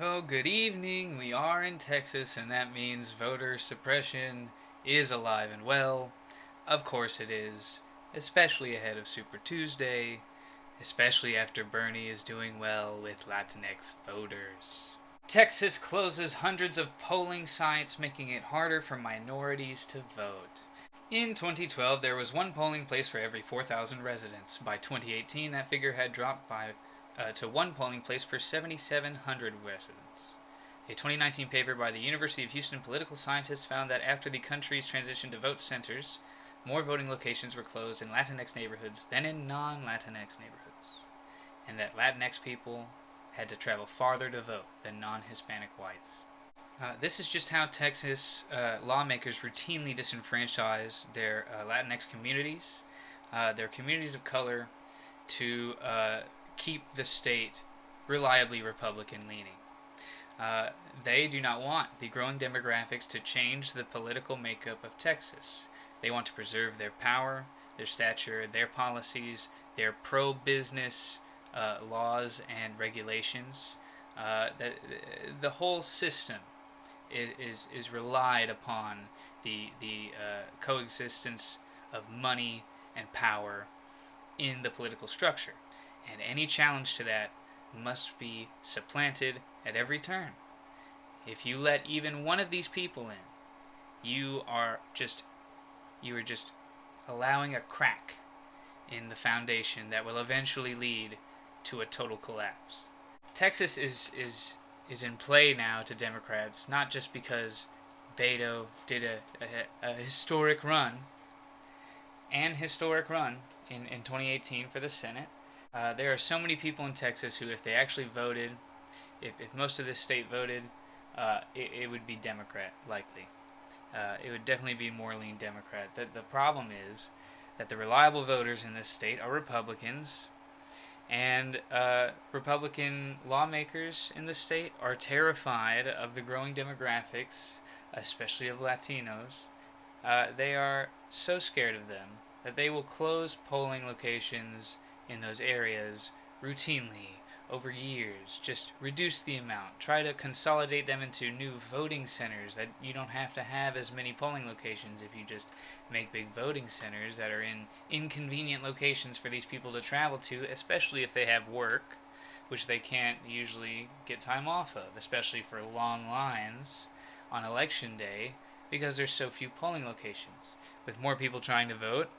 Oh, good evening. We are in Texas, and that means voter suppression is alive and well. Of course it is, especially ahead of Super Tuesday, especially after Bernie is doing well with Latinx voters. Texas closes hundreds of polling sites, making it harder for minorities to vote. In 2012, there was one polling place for every 4,000 residents. By 2018, that figure had dropped to one polling place per 7,700 residents. A 2019 paper by the University of Houston political scientists found that after the country's transition to vote centers, more voting locations were closed in Latinx neighborhoods than in non-Latinx neighborhoods, and that Latinx people had to travel farther to vote than non-Hispanic whites. This is just how Texas lawmakers routinely disenfranchise their Latinx communities, their communities of color, to keep the state reliably Republican leaning. They do not want the growing demographics to change the political makeup of Texas. They want to preserve their power, their stature, their policies, their pro-business laws and regulations. The whole system is relied upon the coexistence of money and power in the political structure, and any challenge to that must be supplanted at every turn. If you let even one of these people in, you are just allowing a crack in the foundation that will eventually lead to a total collapse. Texas is in play now to Democrats, not just because Beto did a historic run in 2018 for the Senate. There are so many people in Texas who, if they actually voted, if most of this state voted, it would be Democrat, likely. It would definitely be more lean Democrat. The problem is that the reliable voters in this state are Republicans, and Republican lawmakers in the state are terrified of the growing demographics, especially of Latinos. They are so scared of them that they will close polling locations in those areas routinely over years. Just reduce the amount. Try to consolidate them into new voting centers that you don't have to have as many polling locations if you just make big voting centers that are in inconvenient locations for these people to travel to, especially if they have work, which they can't usually get time off of, especially for long lines on election day because there's so few polling locations. With more people trying to vote,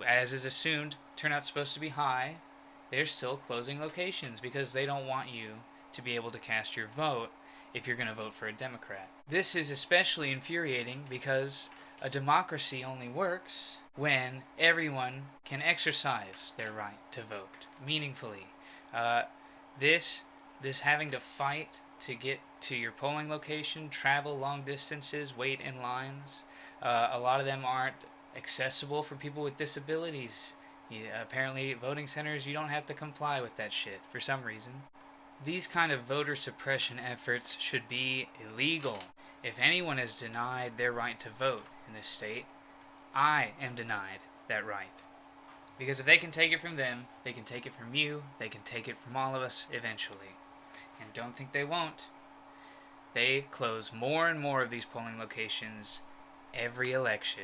as is assumed, turnout's supposed to be high, they're still closing locations because they don't want you to be able to cast your vote if you're going to vote for a Democrat. This is especially infuriating because a democracy only works when everyone can exercise their right to vote meaningfully. This having to fight to get to your polling location, travel long distances, wait in lines, a lot of them aren't accessible for people with disabilities. Apparently, voting centers, you don't have to comply with that shit for some reason. These kind of voter suppression efforts should be illegal. If anyone is denied their right to vote in this state, I am denied that right. Because if they can take it from them, they can take it from you, they can take it from all of us eventually. And don't think they won't. They close more and more of these polling locations every election.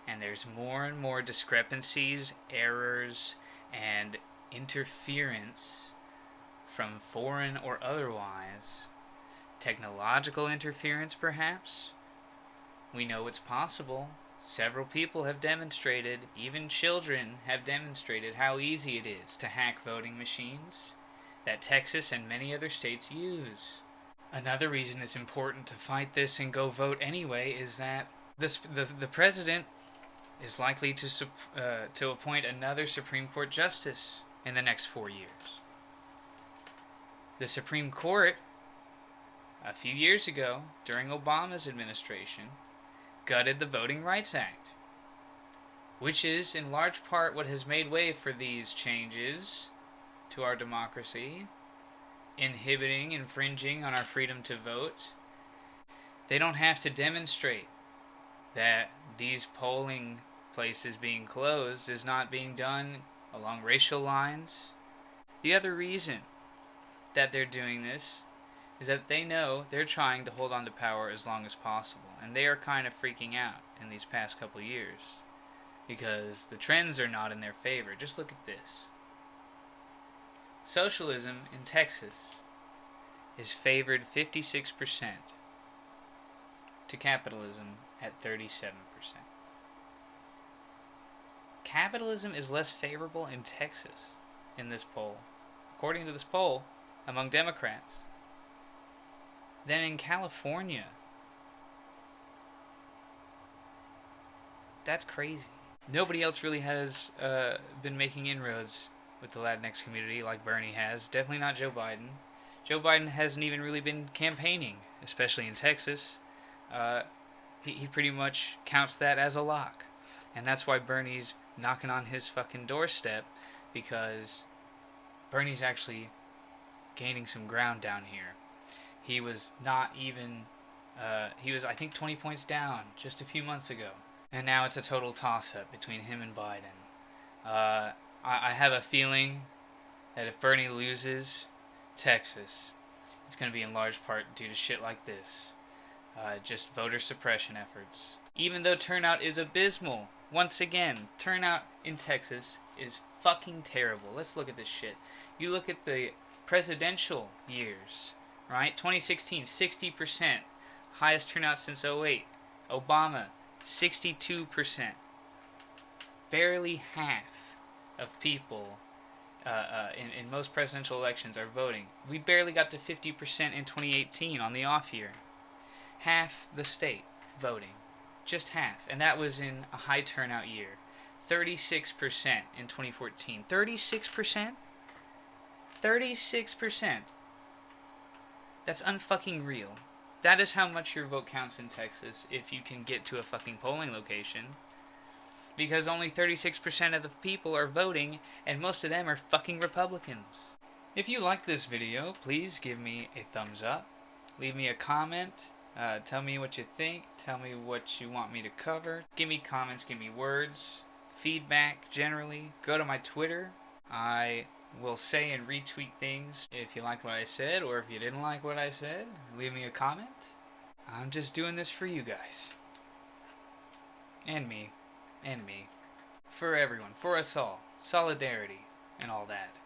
And there's more and more discrepancies, errors, and interference from foreign or otherwise. Technological interference, perhaps? We know it's possible. Several people have demonstrated, even children have demonstrated how easy it is to hack voting machines that Texas and many other states use. Another reason it's important to fight this and go vote anyway is that the president is likely to appoint another Supreme Court justice in the next 4 years. The Supreme Court, a few years ago, during Obama's administration, gutted the Voting Rights Act, which is in large part what has made way for these changes to our democracy, inhibiting, infringing on our freedom to vote. They don't have to demonstrate that these polling places being closed is not being done along racial lines. The other reason that they're doing this is that they know they're trying to hold on to power as long as possible, and they are kind of freaking out in these past couple years because the trends are not in their favor. Just look at this. Socialism in Texas is favored 56% to capitalism at 37%. Capitalism is less favorable in Texas in this poll, according to this poll, among Democrats, than in California. That's crazy. Nobody else really has been making inroads with the Latinx community like Bernie has. Definitely not Joe Biden. Joe Biden hasn't even really been campaigning, especially in Texas. He pretty much counts that as a lock. And that's why Bernie's knocking on his fucking doorstep, because Bernie's actually gaining some ground down here. He was not even, he was I think 20 points down just a few months ago. And now it's a total toss-up between him and Biden. I have a feeling that if Bernie loses Texas, it's going to be in large part due to shit like this. Just voter suppression efforts. Even though turnout is abysmal, once again, turnout in Texas is fucking terrible. Let's look at this shit. You look at the presidential years, right? 2016, 60%. Highest turnout since 2008. Obama, 62%. Barely half of people in most presidential elections are voting. We barely got to 50% in 2018 on the off year. Half the state voting. Just half. And that was in a high turnout year. 36% in 2014. 36%? 36%. That's unfucking real. That is how much your vote counts in Texas if you can get to a fucking polling location. Because only 36% of the people are voting, and most of them are fucking Republicans. If you like this video, please give me a thumbs up. Leave me a comment. Tell me what you think. Tell me what you want me to cover. Give me comments, give me words, feedback generally. Go to my Twitter. I will say and retweet things if you liked what I said, or if you didn't like what I said, leave me a comment. I'm just doing this for you guys. And me. And me. For everyone. For us all. Solidarity. And all that.